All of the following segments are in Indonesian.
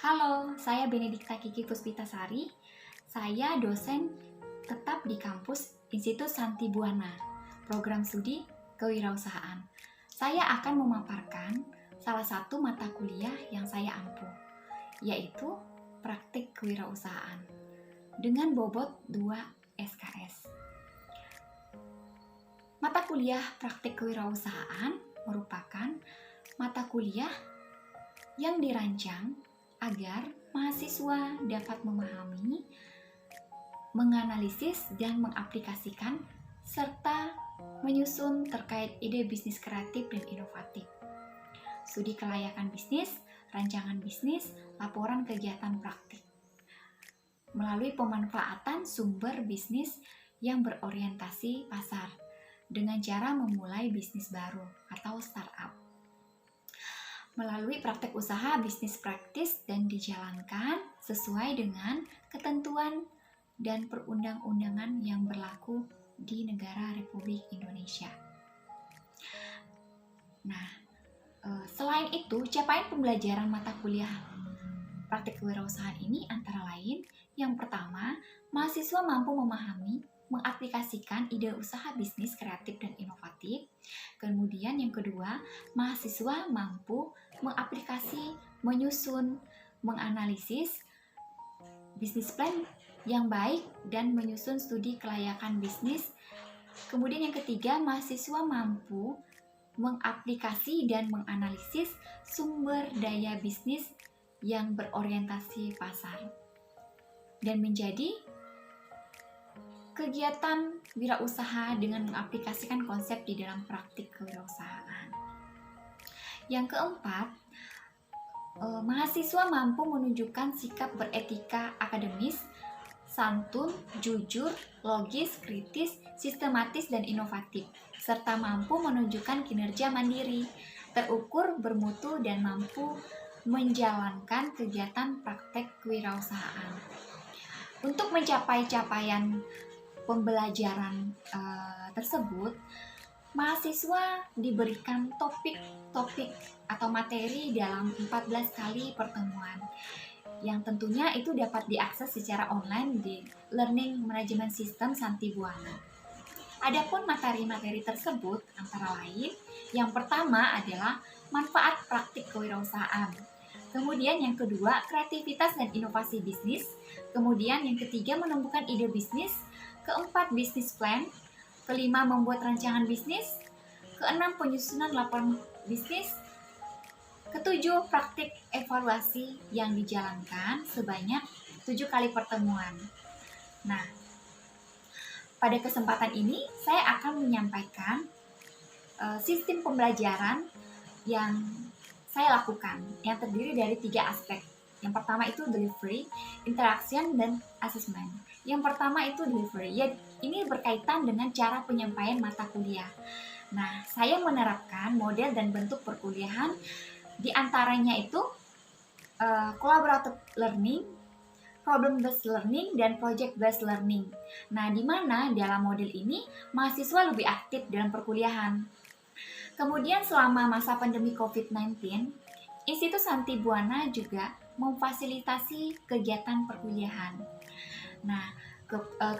Halo, saya Benedikta Kiki Puspitasari. Saya dosen tetap di kampus Institut Santi Buana, program studi kewirausahaan. Saya akan memaparkan salah satu mata kuliah yang saya ampuh, yaitu praktik kewirausahaan dengan bobot 2 SKS. Mata kuliah praktik kewirausahaan merupakan mata kuliah yang dirancang agar mahasiswa dapat memahami, menganalisis, dan mengaplikasikan serta menyusun terkait ide bisnis kreatif dan inovatif, studi kelayakan bisnis, rancangan bisnis, laporan kegiatan praktik, melalui pemanfaatan sumber bisnis yang berorientasi pasar dengan cara memulai bisnis baru atau startup, melalui praktek usaha bisnis praktis dan dijalankan sesuai dengan ketentuan dan perundang-undangan yang berlaku di negara Republik Indonesia. Nah, selain itu, capaian pembelajaran mata kuliah praktik kewirausahaan ini antara lain, yang pertama, mahasiswa mampu memahami, mengaplikasikan ide usaha bisnis kreatif dan inovatif. Kemudian yang kedua, mahasiswa mampu mengaplikasi, menyusun, menganalisis bisnis plan yang baik dan menyusun studi kelayakan bisnis. Kemudian yang ketiga, mahasiswa mampu mengaplikasi dan menganalisis sumber daya bisnis yang berorientasi pasar dan menjadi kegiatan wirausaha dengan mengaplikasikan konsep di dalam praktik kewirausahaan. Yang keempat, mahasiswa mampu menunjukkan sikap beretika akademis, santun, jujur, logis, kritis, sistematis, dan inovatif, serta mampu menunjukkan kinerja mandiri, terukur, bermutu, dan mampu menjalankan kegiatan praktek kewirausahaan. Untuk mencapai capaian pembelajaran tersebut, mahasiswa diberikan topik atau materi dalam 14 kali pertemuan yang tentunya itu dapat diakses secara online di Learning Management System Santi Buana. Adapun materi-materi tersebut antara lain, yang pertama adalah manfaat praktik kewirausahaan. Kemudian yang kedua, kreativitas dan inovasi bisnis. Kemudian yang ketiga, menumbuhkan ide bisnis. Keempat, bisnis plan. Kelima, membuat rancangan bisnis. Keenam, penyusunan laporan bisnis. Ketujuh, praktik evaluasi yang dijalankan sebanyak 7 kali pertemuan. Nah, pada kesempatan ini saya akan menyampaikan sistem pembelajaran yang saya lakukan, yang terdiri dari 3 aspek. Yang pertama itu delivery, interaction, dan assessment. Yang pertama itu delivery, ya ini berkaitan dengan cara penyampaian mata kuliah. Nah, saya menerapkan model dan bentuk perkuliahan, di antaranya itu collaborative learning, problem based learning, dan project based learning. Nah, di mana dalam model ini mahasiswa lebih aktif dalam perkuliahan. Kemudian selama masa pandemi COVID-19, Institut Santi Buana juga memfasilitasi kegiatan perkuliahan. Nah,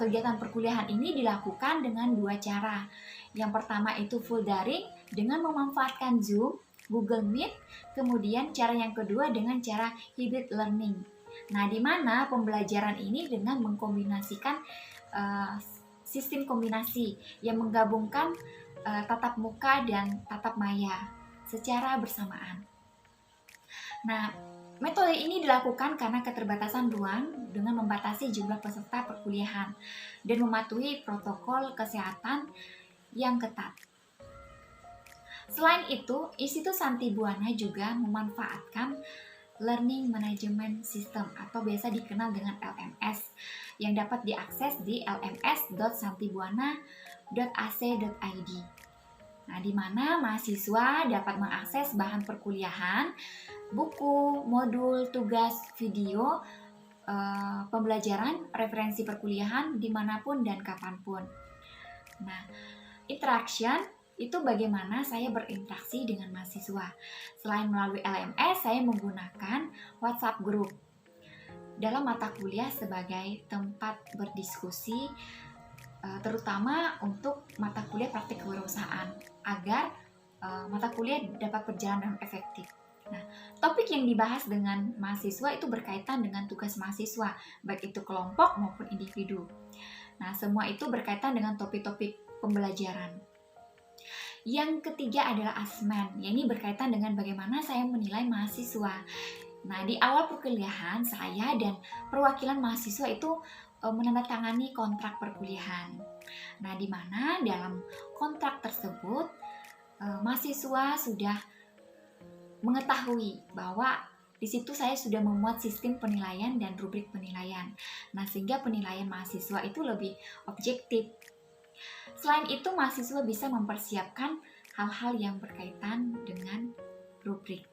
kegiatan perkuliahan ini dilakukan dengan 2 cara. Yang pertama itu full daring dengan memanfaatkan Zoom, Google Meet, kemudian cara yang kedua dengan cara hybrid learning. Nah, di mana pembelajaran ini dengan mengkombinasikan sistem kombinasi yang menggabungkan tatap muka dan tatap maya secara bersamaan. Nah, metode ini dilakukan karena keterbatasan ruang dengan membatasi jumlah peserta perkuliahan dan mematuhi protokol kesehatan yang ketat. Selain itu, Institut Santi Buana juga memanfaatkan Learning Management System atau biasa dikenal dengan LMS yang dapat diakses di lms.santibuana.ac.id. Nah, di mana mahasiswa dapat mengakses bahan perkuliahan, buku, modul, tugas, video, pembelajaran, referensi perkuliahan dimanapun dan kapanpun. Nah, interaction itu bagaimana saya berinteraksi dengan mahasiswa. Selain melalui LMS, saya menggunakan WhatsApp Group dalam mata kuliah sebagai tempat berdiskusi, terutama untuk mata kuliah praktik kewirausahaan, agar mata kuliah dapat berjalan dengan efektif. Nah, topik yang dibahas dengan mahasiswa itu berkaitan dengan tugas mahasiswa, baik itu kelompok maupun individu. Nah, semua itu berkaitan dengan topik-topik pembelajaran. Yang ketiga adalah asesmen, ini berkaitan dengan bagaimana saya menilai mahasiswa. Nah, di awal perkuliahan, saya dan perwakilan mahasiswa itu menandatangani kontrak perkuliahan. Nah, di mana dalam kontrak tersebut, mahasiswa sudah mengetahui bahwa di situ saya sudah memuat sistem penilaian dan rubrik penilaian. Nah, sehingga penilaian mahasiswa itu lebih objektif. Selain itu, mahasiswa bisa mempersiapkan hal-hal yang berkaitan dengan rubrik.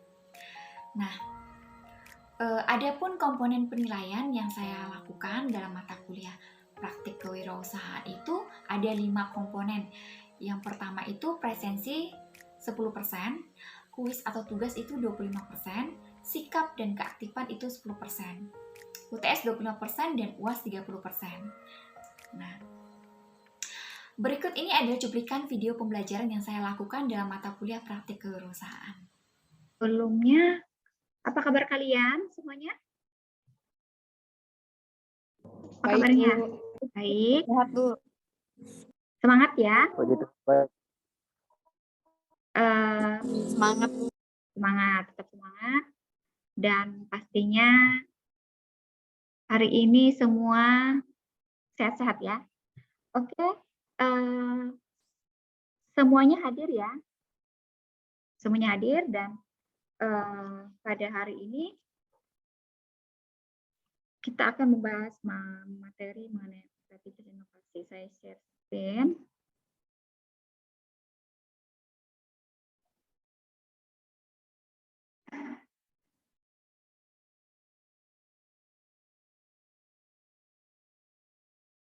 Nah, adapun komponen penilaian yang saya lakukan dalam mata kuliah praktik kewirausahaan itu ada 5 komponen. Yang pertama itu presensi 10%, kuis atau tugas itu 25%, sikap dan keaktifan itu 10%, UTS 25% dan UAS 30%. Nah, berikut ini adalah cuplikan video pembelajaran yang saya lakukan dalam mata kuliah praktik kewirausahaan. Sebelumnya, apa kabar kalian semuanya? Apa kabarnya? Baik. Sehat, Bu. Semangat ya. Semangat. Semangat, tetap semangat. Dan pastinya hari ini semua sehat-sehat ya. Oke. Semuanya hadir ya. Semuanya hadir dan pada hari ini kita akan membahas materi mengenai kreativitas inovasi. Saya share screen.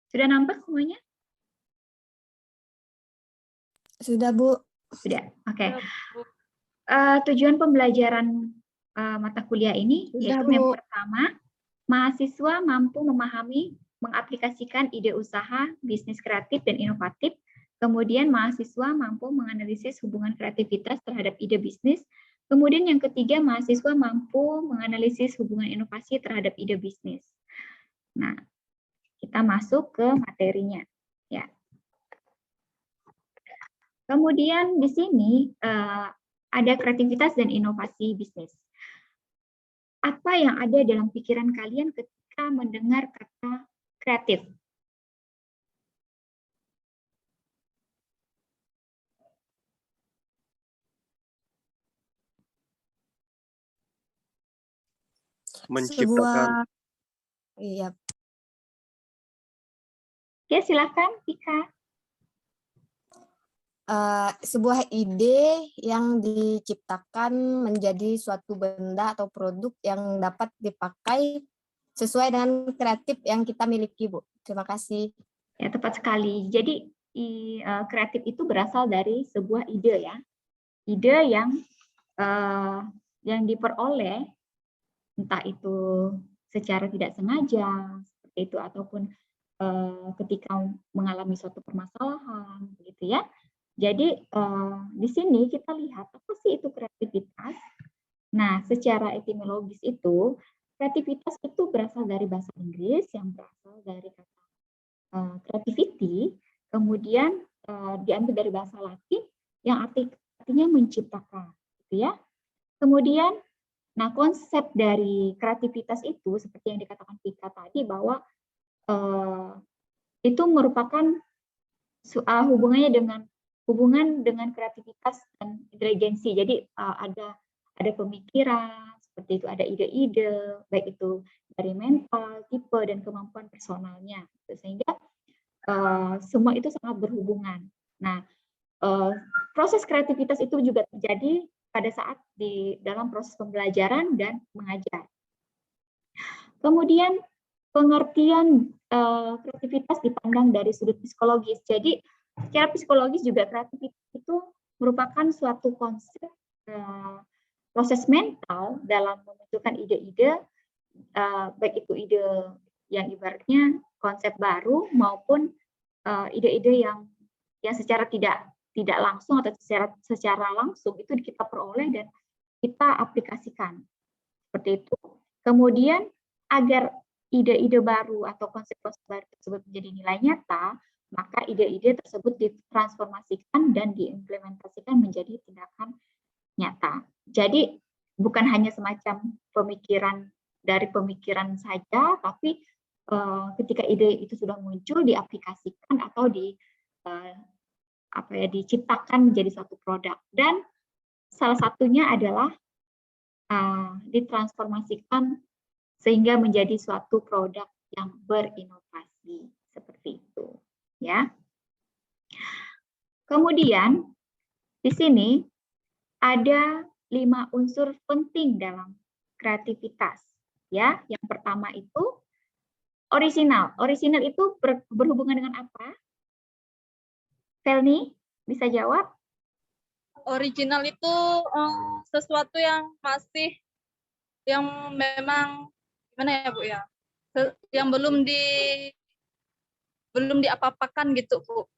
Sudah nampak semuanya? Sudah, Bu. Sudah, oke. Tujuan pembelajaran mata kuliah ini yaitu yang pertama, mahasiswa mampu memahami, mengaplikasikan ide usaha, bisnis kreatif dan inovatif. Kemudian mahasiswa mampu menganalisis hubungan kreativitas terhadap ide bisnis. Kemudian yang ketiga, mahasiswa mampu menganalisis hubungan inovasi terhadap ide bisnis. Nah, kita masuk ke materinya. Ya. Kemudian di sini ada kreativitas dan inovasi bisnis. Apa yang ada dalam pikiran kalian ketika mendengar kata kreatif? Menciptakan. Iya. Oke, silakan, Pika. Sebuah ide yang diciptakan menjadi suatu benda atau produk yang dapat dipakai sesuai dengan kreatif yang kita miliki, Bu. Terima kasih. Ya, tepat sekali. Jadi kreatif itu berasal dari sebuah ide ya. Ide yang diperoleh entah itu secara tidak sengaja seperti itu ataupun ketika mengalami suatu permasalahan begitu ya. Jadi di sini kita lihat apa sih itu kreativitas. Nah, secara etimologis itu kreativitas itu berasal dari bahasa Inggris yang berasal dari kata creativity, kemudian diambil dari bahasa Latin yang artinya menciptakan, gitu ya. Kemudian, nah konsep dari kreativitas itu seperti yang dikatakan Pika tadi bahwa itu merupakan hubungan dengan kreativitas dan inteligensi. Jadi ada pemikiran seperti itu, ada ide-ide, baik itu dari mental, tipe dan kemampuan personalnya. Sehingga semua itu sangat berhubungan. Nah, proses kreativitas itu juga terjadi pada saat di dalam proses pembelajaran dan mengajar. Kemudian pengertian kreativitas dipandang dari sudut psikologis. Jadi secara psikologis juga kreativitas itu merupakan suatu konsep proses mental dalam memunculkan ide-ide, baik itu ide yang ibaratnya konsep baru maupun ide-ide yang secara tidak langsung atau secara langsung itu kita peroleh dan kita aplikasikan. Seperti itu. Kemudian agar ide-ide baru atau konsep-konsep baru tersebut menjadi nilai nyata, maka ide-ide tersebut ditransformasikan dan diimplementasikan menjadi tindakan nyata. Jadi bukan hanya semacam pemikiran dari pemikiran saja, tapi ketika ide itu sudah muncul diaplikasikan atau diciptakan menjadi suatu produk. Dan salah satunya adalah ditransformasikan sehingga menjadi suatu produk yang berinovasi, seperti itu, ya. Kemudian di sini ada 5 unsur penting dalam kreativitas, ya. Yang pertama itu orisinal. Orisinal itu berhubungan dengan apa? Felni, bisa jawab? Original itu sesuatu yang memang gimana ya Bu ya, yang belum diapa-apakan gitu Bu.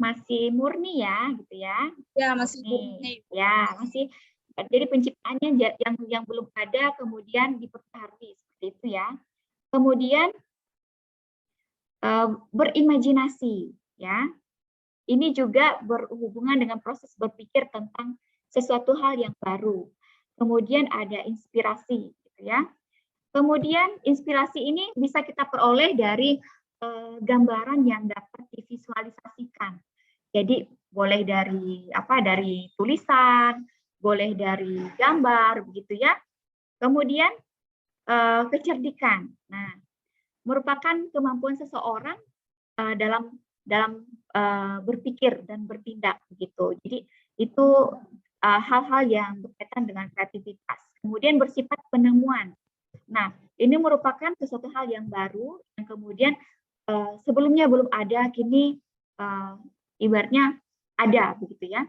Masih murni ya, gitu ya? Ya masih murni. Ya masih. Jadi penciptaannya yang belum ada kemudian diperbaharui, seperti itu ya. Kemudian berimajinasi, ya. Ini juga berhubungan dengan proses berpikir tentang sesuatu hal yang baru. Kemudian ada inspirasi, gitu ya. Kemudian inspirasi ini bisa kita peroleh dari gambaran yang dapat divisualisasikan. Jadi boleh dari tulisan, boleh dari gambar, begitu ya. Kemudian kecerdikan. Nah, merupakan kemampuan seseorang dalam berpikir dan bertindak, begitu. Jadi itu hal-hal yang berkaitan dengan kreativitas. Kemudian bersifat penemuan. Nah, ini merupakan sesuatu hal yang baru yang kemudian sebelumnya belum ada, kini ibaratnya ada, begitu ya.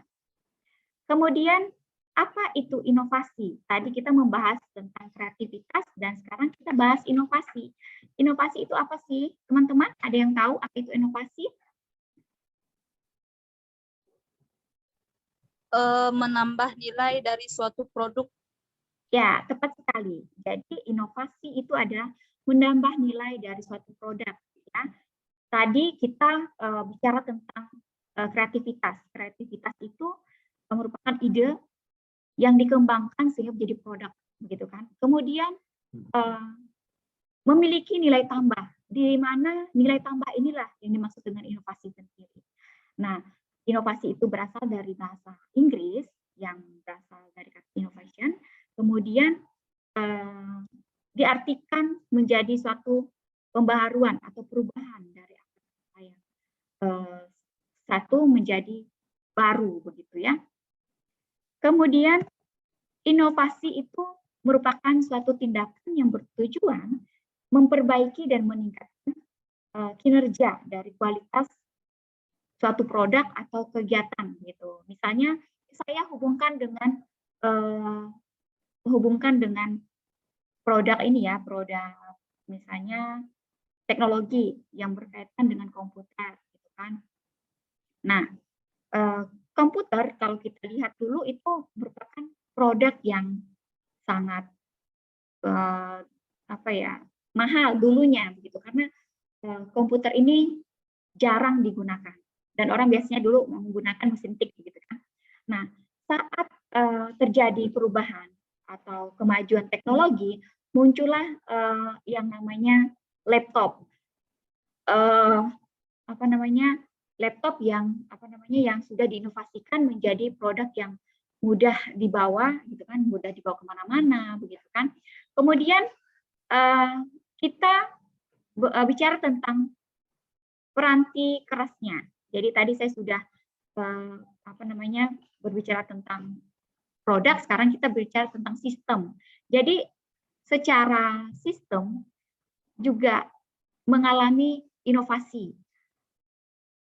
Kemudian apa itu inovasi? Tadi kita membahas tentang kreativitas dan sekarang kita bahas inovasi. Inovasi itu apa sih, teman-teman? Ada yang tahu apa itu inovasi? Menambah nilai dari suatu produk. Ya, tepat sekali. Jadi inovasi itu adalah menambah nilai dari suatu produk. Ya. Tadi kita bicara tentang kreativitas. Kreativitas itu merupakan ide yang dikembangkan sehingga menjadi produk, begitu kan? Kemudian memiliki nilai tambah, di mana nilai tambah inilah yang dimaksud dengan inovasi sendiri. Nah, inovasi itu berasal dari bahasa Inggris yang berasal dari kata innovation, kemudian diartikan menjadi suatu pembaharuan atau perubahan dari apa yang satu menjadi baru, begitu ya. Kemudian inovasi itu merupakan suatu tindakan yang bertujuan memperbaiki dan meningkatkan kinerja dari kualitas suatu produk atau kegiatan, gitu. Misalnya saya hubungkan dengan produk ini ya, produk misalnya teknologi yang berkaitan dengan komputer, gitu kan. Nah, komputer kalau kita lihat dulu itu merupakan produk yang sangat mahal dulunya, begitu, karena komputer ini jarang digunakan dan orang biasanya dulu menggunakan mesin tik, gitu kan. Nah, saat terjadi perubahan atau kemajuan teknologi, muncullah yang namanya laptop, laptop yang sudah diinovasikan menjadi produk yang mudah dibawa, gitu kan, mudah dibawa kemana-mana, begitu kan. Kemudian kita bicara tentang peranti kerasnya. Jadi tadi saya sudah berbicara tentang produk, sekarang kita berbicara tentang sistem. Jadi secara sistem juga mengalami inovasi.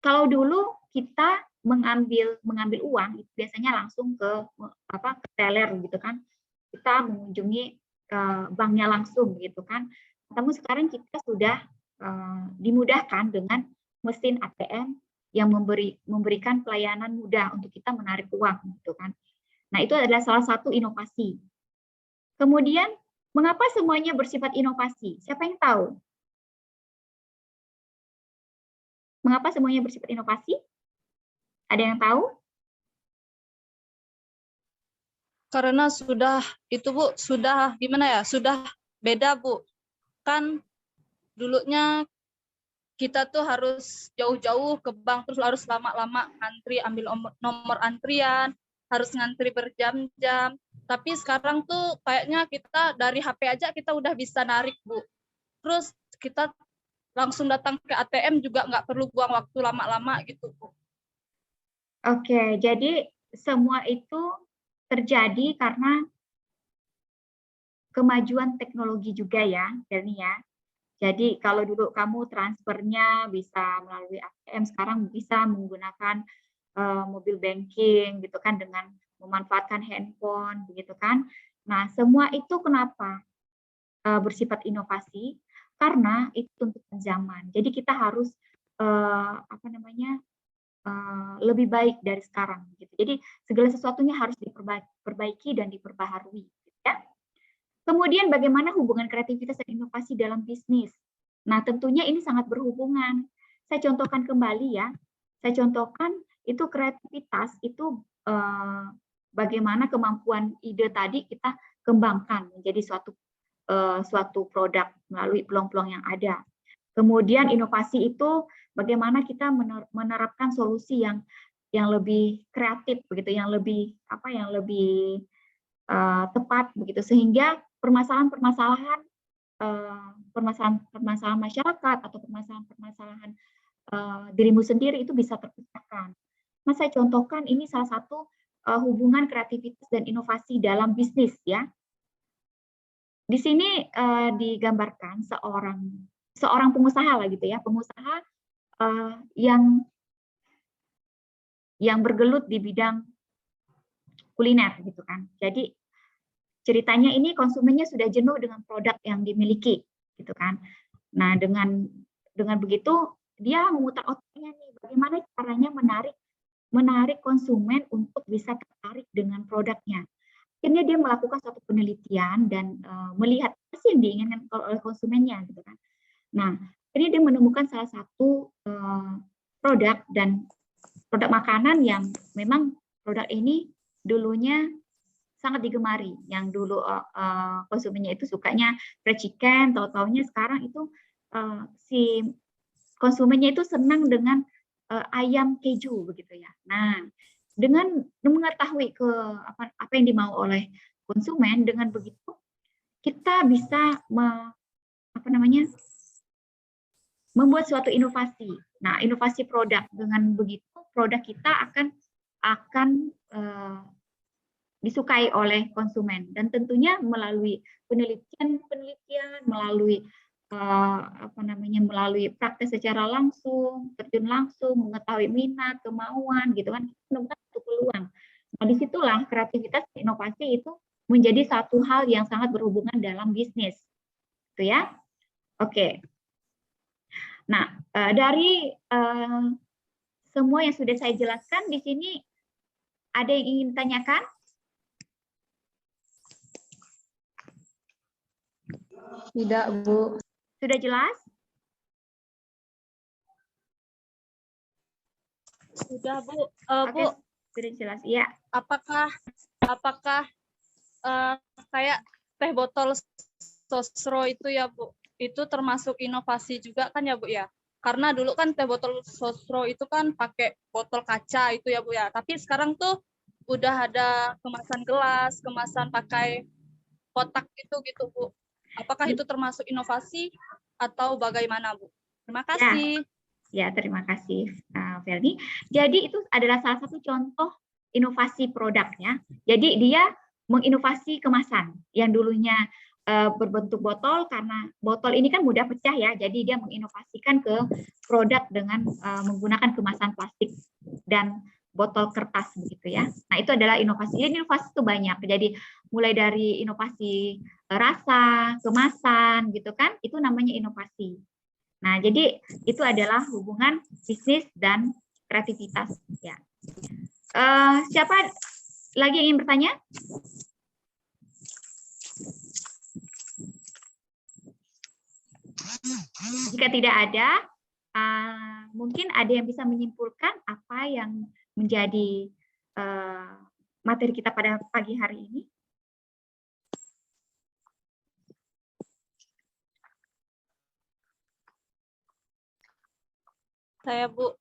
Kalau dulu kita mengambil uang itu biasanya langsung ke ke teller gitu kan. Kita mengunjungi banknya langsung gitu kan. Namun sekarang kita sudah dimudahkan dengan mesin ATM yang memberikan pelayanan mudah untuk kita menarik uang gitu kan. Nah, itu adalah salah satu inovasi. Kemudian, mengapa semuanya bersifat inovasi? Siapa yang tahu? Mengapa semuanya bersifat inovasi? Ada yang tahu? Karena sudah itu Bu, sudah gimana ya? Sudah beda Bu. Kan dulunya kita tuh harus jauh-jauh ke bank, terus harus lama-lama ngantri, ambil nomor antrian, harus ngantri berjam-jam. Tapi sekarang tuh kayaknya kita dari HP aja kita udah bisa narik Bu. Terus kita langsung datang ke ATM juga nggak perlu buang waktu lama-lama gitu Bu. Oke, jadi semua itu terjadi karena kemajuan teknologi juga ya, Delni ya. Jadi kalau dulu kamu transfernya bisa melalui ATM, sekarang bisa menggunakan mobil banking gitu kan, dengan memanfaatkan handphone begitu kan. Nah, semua itu kenapa bersifat inovasi? Karena itu untuk zaman. Jadi kita harus lebih baik dari sekarang gitu. Jadi segala sesuatunya harus diperbaiki dan diperbaharui gitu ya. Kemudian bagaimana hubungan kreativitas dan inovasi dalam bisnis? Nah, tentunya ini sangat berhubungan. Saya contohkan kembali ya. Saya contohkan itu kreativitas itu bagaimana kemampuan ide tadi kita kembangkan menjadi suatu produk melalui peluang-peluang yang ada. Kemudian inovasi itu bagaimana kita menerapkan solusi yang lebih kreatif begitu, yang lebih tepat begitu, sehingga permasalahan masyarakat atau permasalahan dirimu sendiri itu bisa terpecahkan. Nah, saya contohkan ini salah satu hubungan kreativitas dan inovasi dalam bisnis ya. Di sini digambarkan seorang pengusaha lah gitu ya, pengusaha yang bergelut di bidang kuliner gitu kan. Jadi ceritanya ini konsumennya sudah jenuh dengan produk yang dimiliki gitu kan. Nah, dengan begitu dia memutar otaknya nih, bagaimana caranya menarik konsumen untuk bisa tertarik dengan produknya. Akhirnya dia melakukan suatu penelitian dan melihat apa sih yang diinginkan oleh konsumennya gitu kan. Nah, ini dia menemukan salah satu produk makanan yang memang produk ini dulunya sangat digemari. Yang dulu konsumennya itu sukanya fried chicken, tahu-taunya sekarang itu si konsumennya itu senang dengan ayam keju begitu ya. Nah, dengan mengetahui apa yang dimau oleh konsumen, dengan begitu kita bisa membuat suatu inovasi. Nah, inovasi produk, dengan begitu produk kita akan disukai oleh konsumen, dan tentunya melalui penelitian, melalui melalui praktek secara langsung, terjun langsung, mengetahui minat, kemauan gitu kan, menemukan satu peluang. Nah, disitulah kreativitas dan inovasi itu menjadi satu hal yang sangat berhubungan dalam bisnis, gitu ya. Oke. Nah, dari semua yang sudah saya jelaskan di sini, ada yang ingin tanyakan? Tidak, Bu. Sudah jelas? Sudah Bu. Oke, Bu, sudah jelas. Iya. apakah kayak teh botol sosro itu ya Bu, itu termasuk inovasi juga kan ya Bu ya? Karena dulu kan teh botol sosro itu kan pakai botol kaca itu ya Bu ya, tapi sekarang tuh udah ada kemasan gelas, kemasan pakai kotak gitu Bu. Apakah itu termasuk inovasi atau bagaimana Bu? Terima kasih. Ya, terima kasih Felni. Jadi itu adalah salah satu contoh inovasi produknya. Jadi dia menginovasi kemasan yang dulunya berbentuk botol karena botol ini kan mudah pecah ya, jadi dia menginovasikan ke produk dengan menggunakan kemasan plastik dan botol kertas begitu ya. Nah itu adalah inovasi. Jadi inovasi itu banyak. Jadi mulai dari inovasi rasa, kemasan gitu kan, itu namanya inovasi. Nah jadi itu adalah hubungan bisnis dan kreativitas ya. Siapa lagi yang ingin bertanya? Jika tidak ada, mungkin ada yang bisa menyimpulkan apa yang menjadi materi kita pada pagi hari ini. Saya Bu,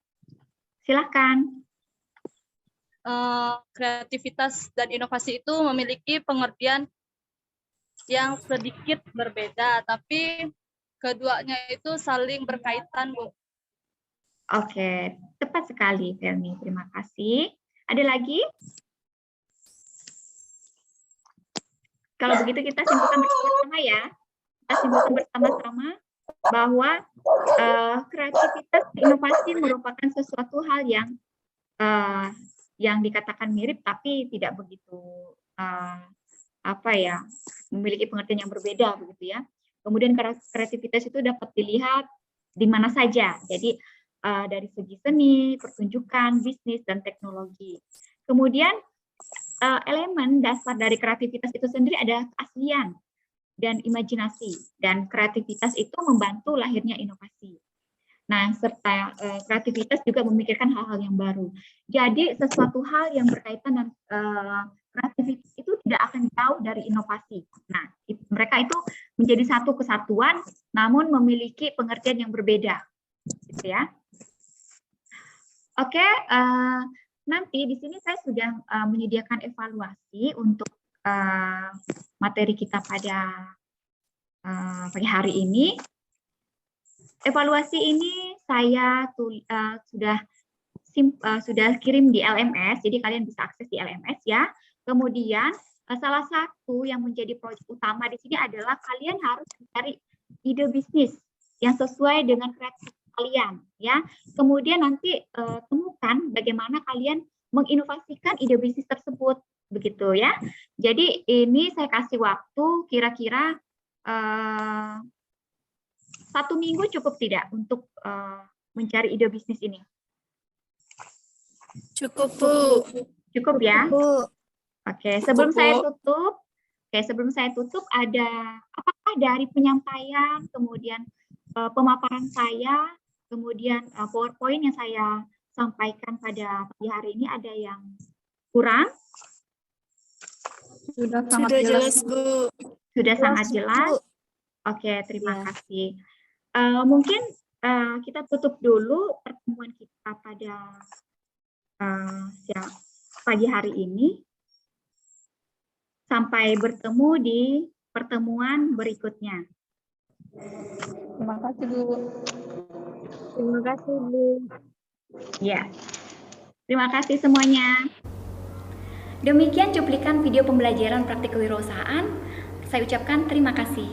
Silakan. kreativitas dan inovasi itu memiliki pengertian yang sedikit berbeda, tapi keduanya itu saling berkaitan, Bu. Oke, tepat sekali, Fermi. Terima kasih. Ada lagi? Kalau begitu kita simpulkan bersama-sama ya. Kita simpulkan bersama-sama bahwa kreativitas inovasi merupakan sesuatu hal yang dikatakan mirip tapi tidak begitu memiliki pengertian yang berbeda begitu ya. Kemudian kreativitas itu dapat dilihat di mana saja. Jadi dari segi seni, pertunjukan, bisnis, dan teknologi. Kemudian elemen dasar dari kreativitas itu sendiri adalah keaslian dan imajinasi. Dan kreativitas itu membantu lahirnya inovasi. Nah, serta kreativitas juga memikirkan hal-hal yang baru. Jadi sesuatu hal yang berkaitan dengan kreativitas itu tidak akan jauh dari inovasi. Nah, mereka itu menjadi satu kesatuan, namun memiliki pengertian yang berbeda, gitu ya. Oke, nanti di sini saya sudah menyediakan evaluasi untuk materi kita pada pagi hari ini. Evaluasi ini saya sudah kirim di LMS, jadi kalian bisa akses di LMS ya. Kemudian salah satu yang menjadi proyek utama di sini adalah kalian harus mencari ide bisnis yang sesuai dengan kreativitas kalian ya. Kemudian nanti temukan bagaimana kalian menginovasikan ide bisnis tersebut begitu ya. Jadi ini saya kasih waktu kira-kira 1 minggu cukup tidak untuk mencari ide bisnis ini? Cukup, Bu. Cukup ya? Bu. Oke, sebelum saya tutup ada apakah dari penyampaian, kemudian pemaparan saya, kemudian PowerPoint yang saya sampaikan pada pagi hari ini ada yang kurang? Sudah sangat jelas, Bu. Sudah sangat jelas? Oke, terima kasih. Mungkin kita tutup dulu pertemuan kita pada pagi hari ini. Sampai bertemu di pertemuan berikutnya. Terima kasih, Bu. Terima kasih, Bu. Ya, terima kasih semuanya. Demikian cuplikan video pembelajaran praktik kewirausahaan. Saya ucapkan terima kasih.